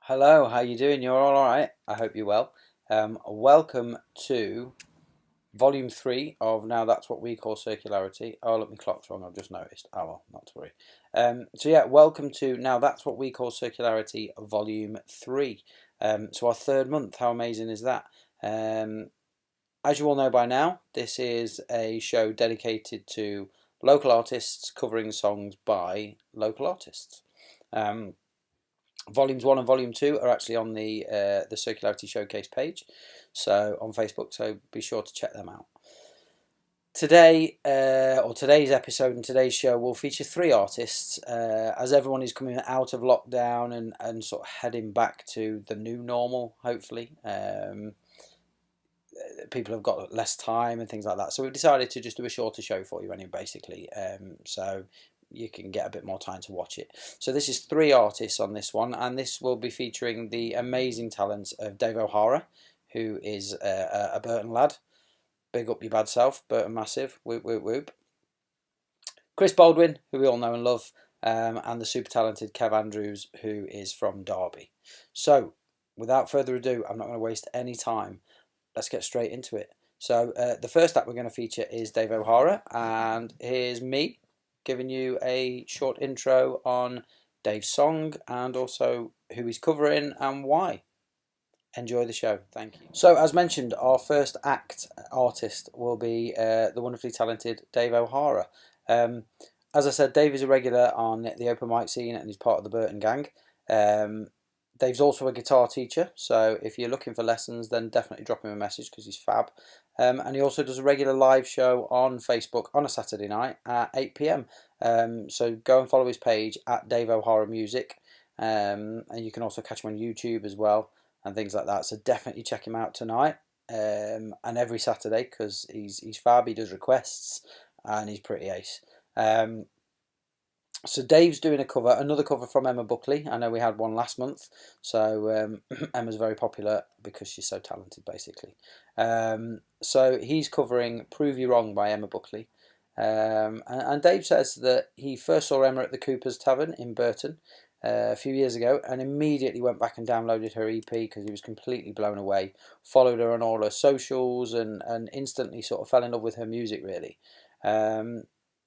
Hello, how you doing? You're all right? I hope you're well. Welcome to Volume 3 of Now That's What We Call Circularity. Oh, look, my clock's wrong, I've just noticed. Oh, well, not to worry. Welcome to Now That's What We Call Circularity Volume 3. So our third month, how amazing is that? As you all know by now, this is a show dedicated to local artists covering songs by local artists. Volumes 1 and Volume 2 are actually on the Circularity Showcase page, so on Facebook, so be sure to check them out. Today, today's episode and today's show will feature 3 artists, as everyone is coming out of lockdown and sort of heading back to the new normal, hopefully. People have got less time and things like that, so we've decided to just do a shorter show for you anyway, basically, so you can get a bit more time to watch it. So this is 3 artists on this one, and this will be featuring the amazing talents of Dave O'Hara, who is a Burton lad. Big up your bad self, Burton massive, whoop whoop whoop. Chris Baldwin, who we all know and love, and the super talented Kev Andrews, who is from Derby. So without further ado, I'm not going to waste any time. Let's get straight into it. So the first act we're going to feature is Dave O'Hara, and here's me giving you a short intro on Dave's song and also who he's covering and why. Enjoy the show. Thank you. So, as mentioned, our first act artist will be the wonderfully talented Dave O'Hara. As I said, Dave is a regular on the open mic scene and he's part of the Burton gang. Dave's also a guitar teacher, so if you're looking for lessons, then definitely drop him a message because he's fab. And he also does a regular live show on Facebook on a Saturday night at 8 p.m. So go and follow his page at Dave O'Hara Music, and you can also catch him on YouTube as well and things like that. So definitely check him out tonight and every Saturday because he's fab. He does requests and he's pretty ace. So Dave's doing another cover from Emma Buckley. I know we had one last month, so Emma's very popular because she's so talented, basically. So he's covering "Prove You Wrong" by Emma Buckley, and Dave says that he first saw Emma at the Cooper's Tavern in Burton a few years ago, and immediately went back and downloaded her EP because he was completely blown away. Followed her on all her socials, and instantly sort of fell in love with her music, really.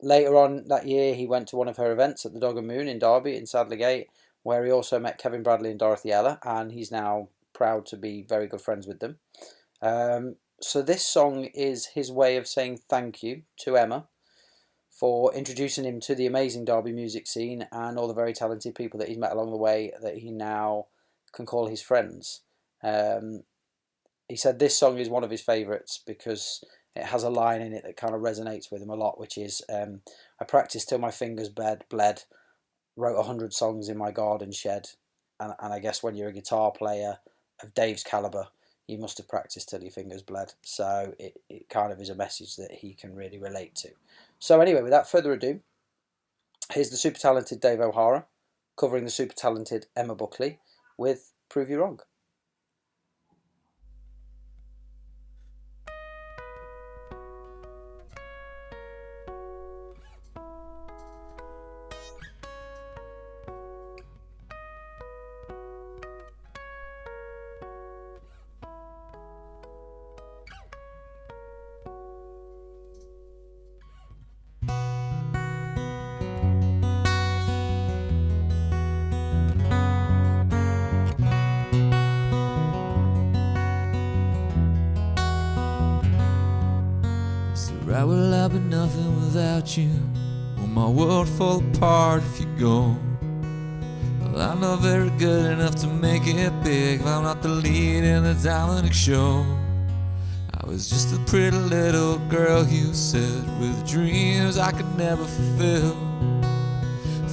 Later on that year, he went to one of her events at the Dog and Moon in Derby in Sadlergate, where he also met Kevin Bradley and Dorothy Ella, and he's now proud to be very good friends with them. So this song is his way of saying thank you to Emma for introducing him to the amazing Derby music scene and all the very talented people that he's met along the way that he now can call his friends. He said this song is one of his favourites because it has a line in it that kind of resonates with him a lot, which is, I practiced till my fingers bled, wrote 100 songs in my garden shed. And I guess when you're a guitar player of Dave's calibre, you must have practiced till your fingers bled. So it kind of is a message that he can really relate to. So anyway, without further ado, here's the super talented Dave O'Hara covering the super talented Emma Buckley with "Prove You Wrong." Right, well, I've been nothing without you. Will my world fall apart if you go? Well, I'm not very good enough to make it big if I'm not the lead in the Dominic show. I was just a pretty little girl, you said, with dreams I could never fulfill.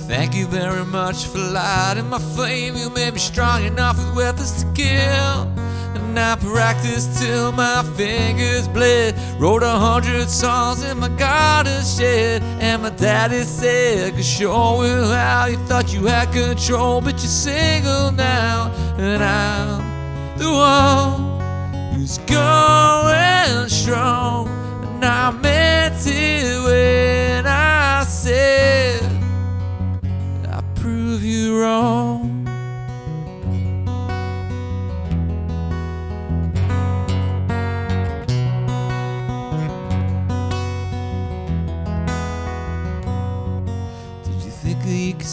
Thank you very much for lighting my flame. You made me strong enough with weapons to kill. And I practiced till my fingers bled. Wrote 100 songs in my garden shed. And my daddy said, "Cause sure will how you thought you had control, but you're single now." And I'm the one who's going strong. And I meant it when I said I prove you wrong.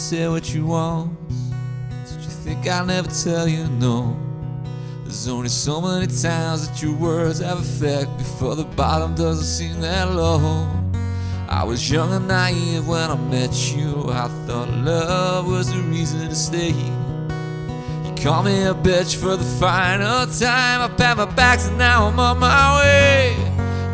say what you want. Did you think I'll never tell you no? There's only so many times that your words have effect before the bottom doesn't seem that low. I was young and naive when I met you. I thought love was the reason to stay. You called me a bitch for the final time. I pat my back and now I'm on my way.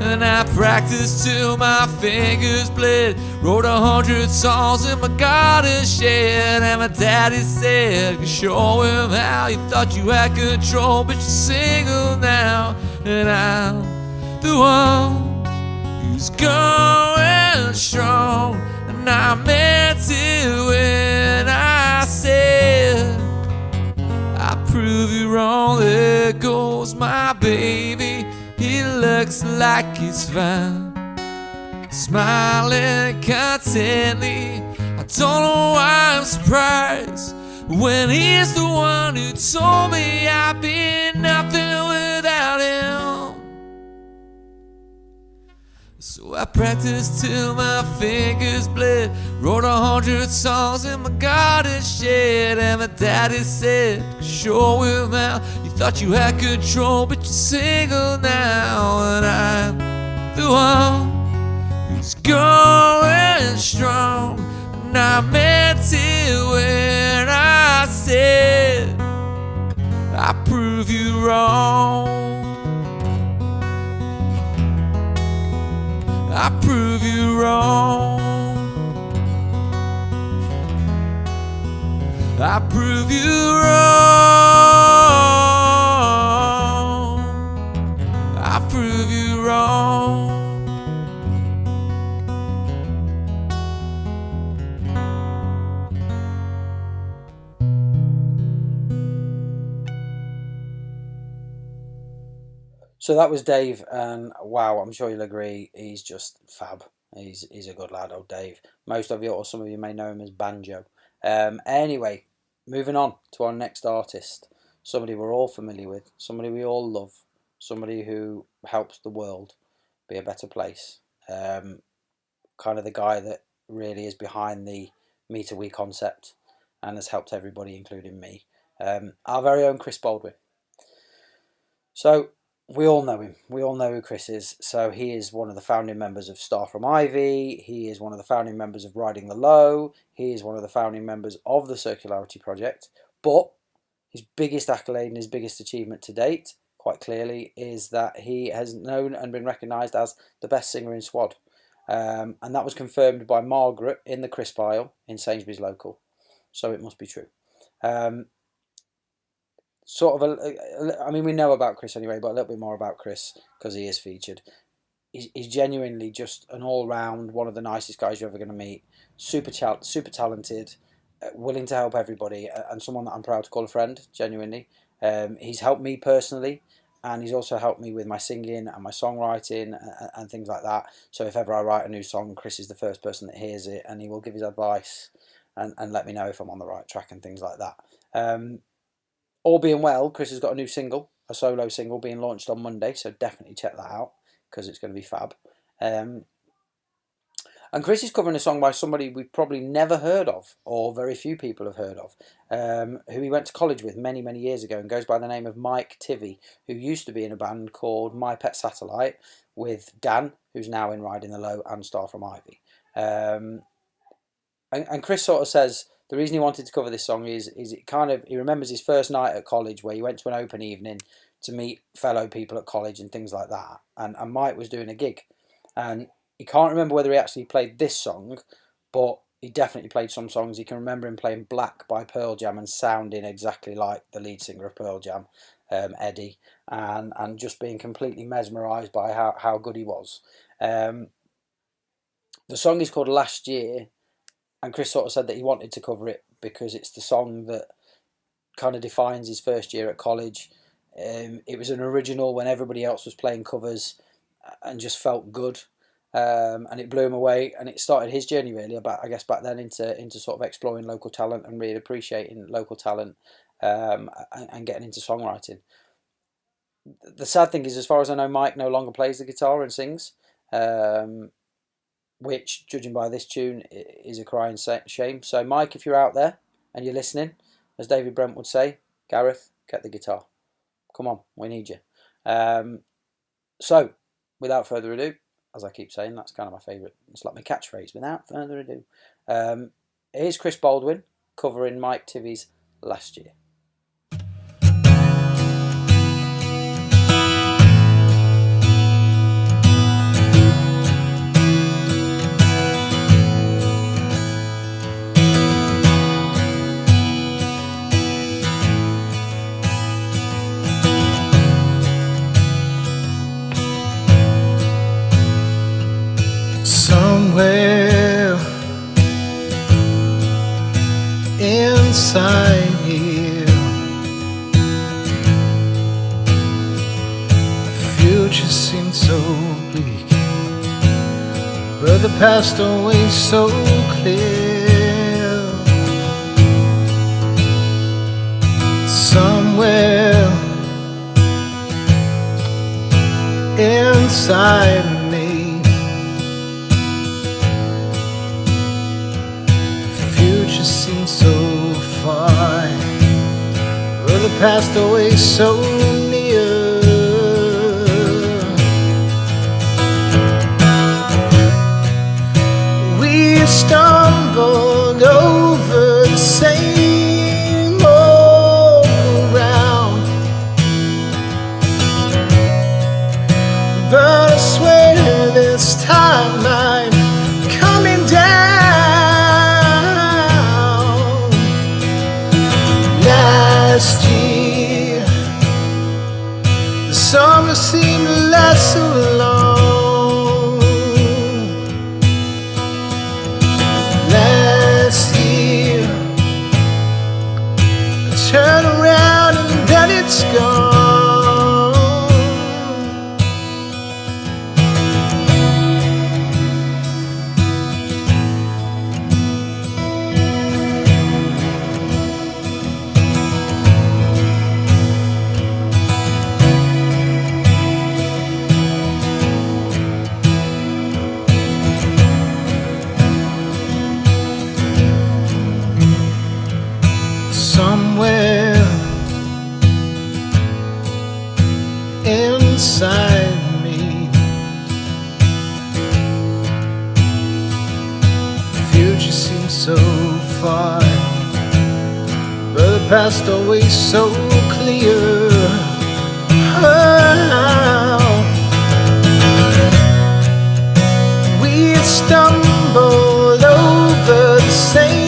And I practiced till my fingers bled. Wrote 100 songs in my garden shed. And my daddy said, show him how you thought you had control, but you're single now. And I'm the one who's going strong. And I meant it when I said I prove you wrong. There goes my baby. He looks like he's fine, smiling contently. I don't know why I'm surprised when he's the one who told me I'd be nothing without him. So I practiced till my fingers bled. Wrote 100 songs in my garden shed. And my daddy said, show him how you thought you had control, but you're single now. And I'm the one who's going strong. And I meant it when I said I prove you wrong. I prove you wrong. I prove you wrong. I prove you wrong. So that was Dave, and wow, I'm sure you'll agree, he's just fab. He's a good lad, old Dave. Most of you, or some of you, may know him as Banjo. Anyway, moving on to our next artist. Somebody we're all familiar with, somebody we all love, somebody who helps the world be a better place. Kind of the guy that really is behind the Meter We concept and has helped everybody, including me. Our very own Chris Baldwin. So, we all know him. We all know who Chris is. So he is one of the founding members of Star from Ivy. He is one of the founding members of Riding the Low. He is one of the founding members of the Circularity Project. But his biggest accolade and his biggest achievement to date, quite clearly, is that he has known and been recognised as the best singer in Swad. And that was confirmed by Margaret in the crisp aisle in Sainsbury's Local. So it must be true. I mean, we know about Chris anyway, but a little bit more about Chris because he is featured. He's genuinely just an all-round, one of the nicest guys you're ever going to meet. Super talented, willing to help everybody, and someone that I'm proud to call a friend, genuinely. He's helped me personally, and he's also helped me with my singing and my songwriting and things like that. So if ever I write a new song, Chris is the first person that hears it, and he will give his advice and let me know if I'm on the right track and things like that. All being well, Chris has got a new single, a solo single, being launched on Monday, so definitely check that out because it's going to be fab. And Chris is covering a song by somebody we've probably never heard of, or very few people have heard of, who he went to college with many, many years ago and goes by the name of Mike Tivy, who used to be in a band called My Pet Satellite with Dan, who's now in Riding the Low and Star from Ivy. And Chris sort of says the reason he wanted to cover this song is he remembers his first night at college where he went to an open evening to meet fellow people at college and things like that. And Mike was doing a gig. And he can't remember whether he actually played this song, but he definitely played some songs. He can remember him playing Black by Pearl Jam and sounding exactly like the lead singer of Pearl Jam, Eddie, and just being completely mesmerised by how good he was. The song is called Last Year, and Chris sort of said that he wanted to cover it because it's the song that kind of defines his first year at college. It was an original when everybody else was playing covers and just felt good. And it blew him away, and it started his journey really I guess back then into sort of exploring local talent and really appreciating local talent, and getting into songwriting. The sad thing is, as far as I know, Mike no longer plays the guitar and sings. which, judging by this tune, is a crying shame. So, Mike, if you're out there and you're listening, as David Brent would say, Gareth, get the guitar. Come on, we need you. So, without further ado, as I keep saying, that's kind of my favourite. It's like my catchphrase. Without further ado, here's Chris Baldwin covering Mike Tivvy's Last Year. Somewhere inside here, the future seems so bleak, but the past always so clear. Somewhere inside me, seems so far, but the past always so near. We stumbled over the same old ground, but I swear this time I'm coming down. Last year, the summer seemed to last so long. Last year, I turn around and then it's gone. Somewhere inside me, the future seems so far, but the past always so clear. Oh, we stumbled over the same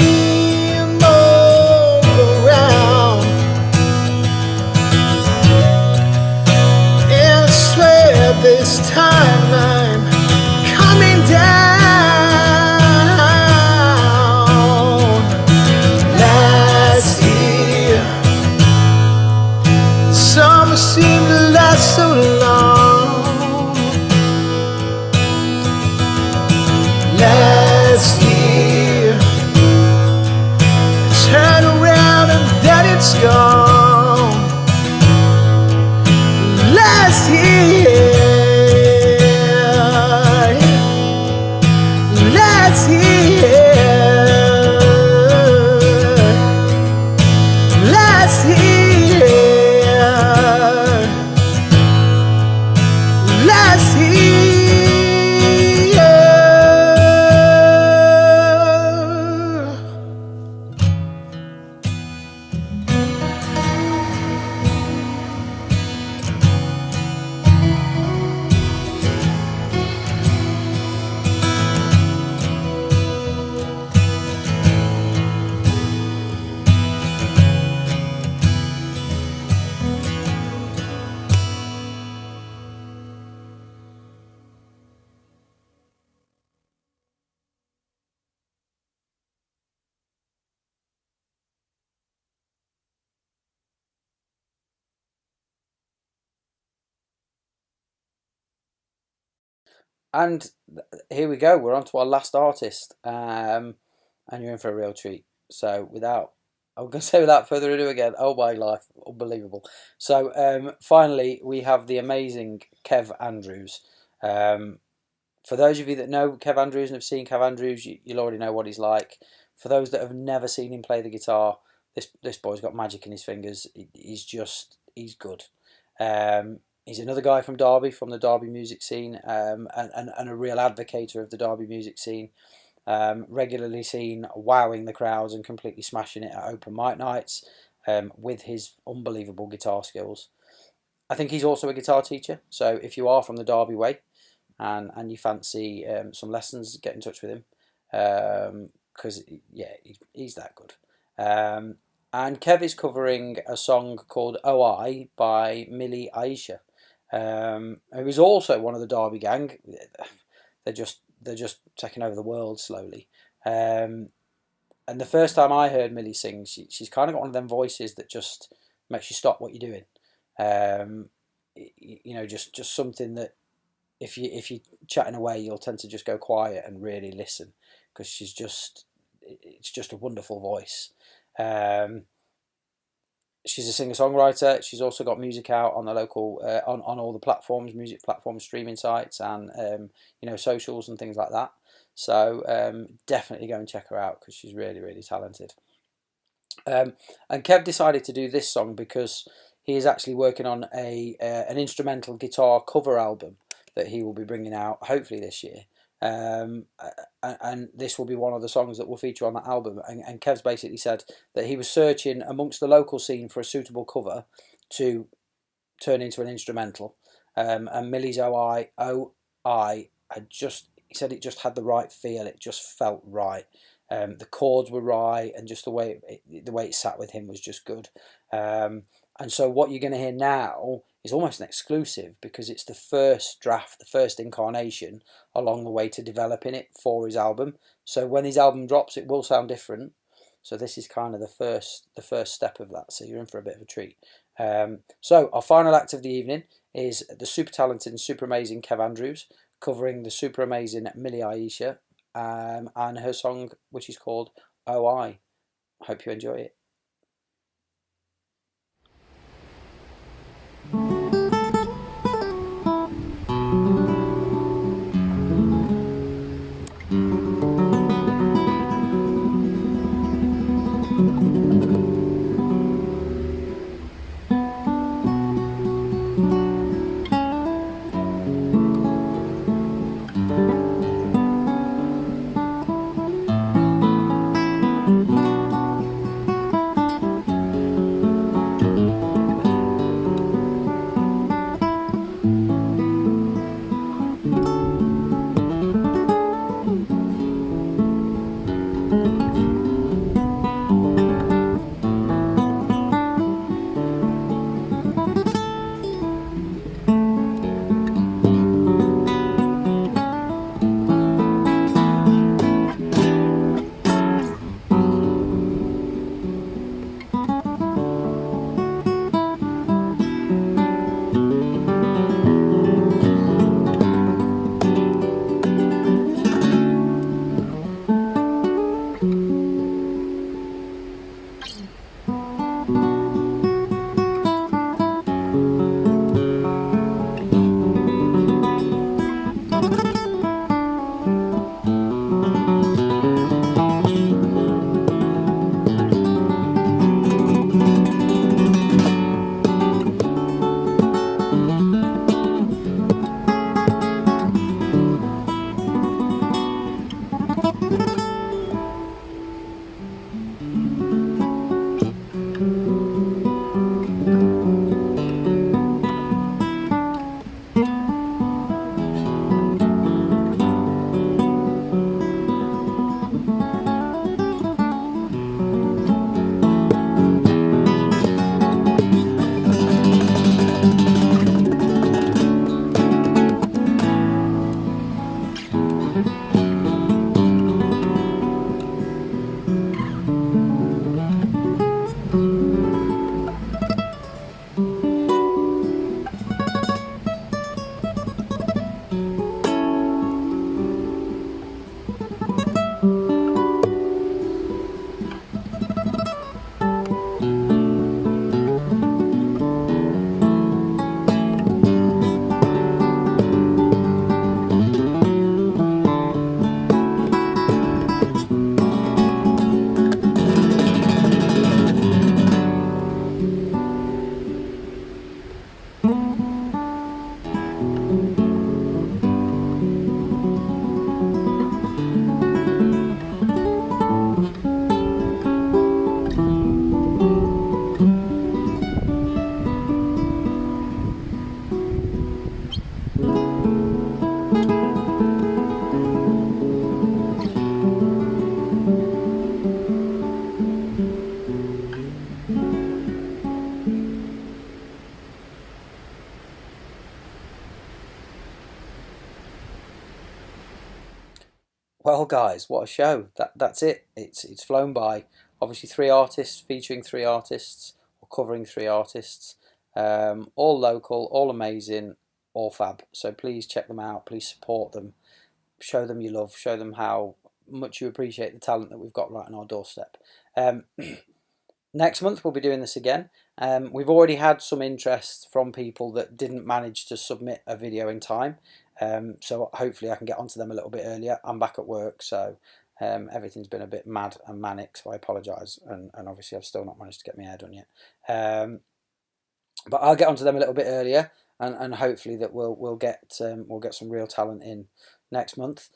this time I'm coming down. Last year, summer seemed to last so long. Last year, I turn around and then it's gone. Last year, And here we go. We're on to our last artist, and you're in for a real treat. So I'm going to say without further ado again. Oh my life, unbelievable. So finally, we have the amazing Kev Andrews For those of you that know Kev Andrews and have seen Kev Andrews, you'll already know what he's like. For those that have never seen him play the guitar, this boy's got magic in his fingers. He's good. He's another guy from Derby, from the Derby music scene, and a real advocate of the Derby music scene. Regularly seen wowing the crowds and completely smashing it at open mic nights with his unbelievable guitar skills. I think he's also a guitar teacher, so if you are from the Derby way and you fancy some lessons, get in touch with him, because he's that good. And Kev is covering a song called "OI" by Millie Aisha, who is also one of the Derby gang. They're just taking over the world slowly. And the first time I heard Millie sing, she's kind of got one of them voices that just makes you stop what you're doing. Just something that if you're chatting away, you'll tend to just go quiet and really listen, because it's just a wonderful voice. She's a singer-songwriter. She's also got music out on the local on all the platforms, music platforms, streaming sites, and socials and things like that. So definitely go and check her out, because she's really, really talented. And Kev decided to do this song because he is actually working on an instrumental guitar cover album that he will be bringing out hopefully this year. And this will be one of the songs that will feature on that album. And Kev's basically said that he was searching amongst the local scene for a suitable cover to turn into an instrumental. And Millie's OI he said it just had the right feel. It just felt right. The chords were right, and just the way it sat with him was just good. And so what you're going to hear now is almost an exclusive, because it's the first draft, the first incarnation along the way to developing it for his album. So when his album drops, it will sound different. So this is kind of the first step of that. So you're in for a bit of a treat. So our final act of the evening is the super talented and super amazing Kev Andrews covering the super amazing Millie Aisha and her song, which is called "OI." Hope you enjoy it. Well, guys, what a show! That's it. It's flown by. Obviously, three artists featuring three artists or covering three artists, all local, all amazing, all fab. So please check them out. Please support them. Show them your love. Show them how much you appreciate the talent that we've got right on our doorstep. Next month we'll be doing this again. We've already had some interest from people that didn't manage to submit a video in time. So hopefully I can get onto them a little bit earlier. I'm back at work, so everything's been a bit mad and manic, so I apologise. And obviously I've still not managed to get my hair done yet. But I'll get onto them a little bit earlier, and hopefully that we'll get some real talent in next month.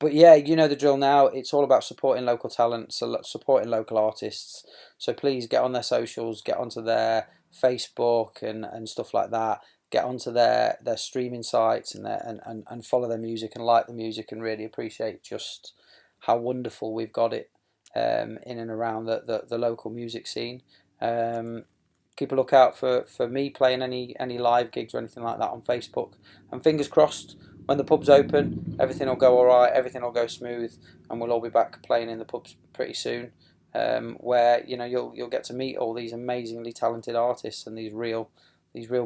But yeah, you know the drill now. It's all about supporting local talent, so supporting local artists. So please get on their socials, get onto their Facebook and stuff like that. Get onto their streaming sites and follow their music and like the music and really appreciate just how wonderful we've got it in and around the local music scene. Keep a lookout for me playing any live gigs or anything like that on Facebook. And fingers crossed, when the pubs open, everything will go all right, everything will go smooth, and we'll all be back playing in the pubs pretty soon. Where you'll get to meet all these amazingly talented artists and these real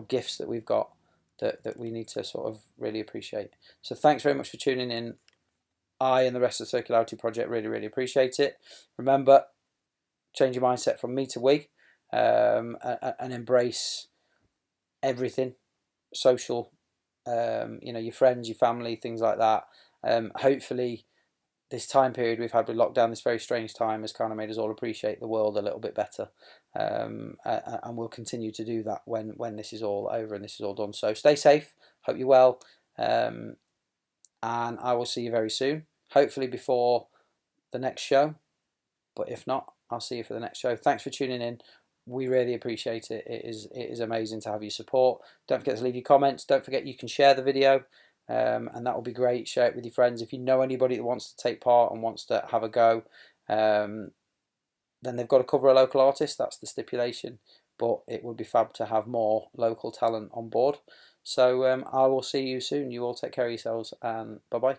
gifts that we've got that we need to sort of really appreciate. So thanks very much for tuning in. I and the rest of the Circularity Project really appreciate it. Remember, change your mindset from me to we, and embrace everything social. Your friends, your family, things like that. Hopefully this time period we've had with lockdown, this very strange time, has kind of made us all appreciate the world a little bit better, and we'll continue to do that when this is all over and this is all done. So stay safe, hope you're well, and I will see you very soon, hopefully before the next show, but if not, I'll see you for the next show. Thanks for tuning in. We really appreciate it. It is amazing to have your support. Don't forget to leave your comments. Don't forget you can share the video, and that will be great. Share it with your friends. If you know anybody that wants to take part and wants to have a go, then they've got to cover a local artist. That's the stipulation. But it would be fab to have more local talent on board. So I will see you soon. You all take care of yourselves, and bye-bye.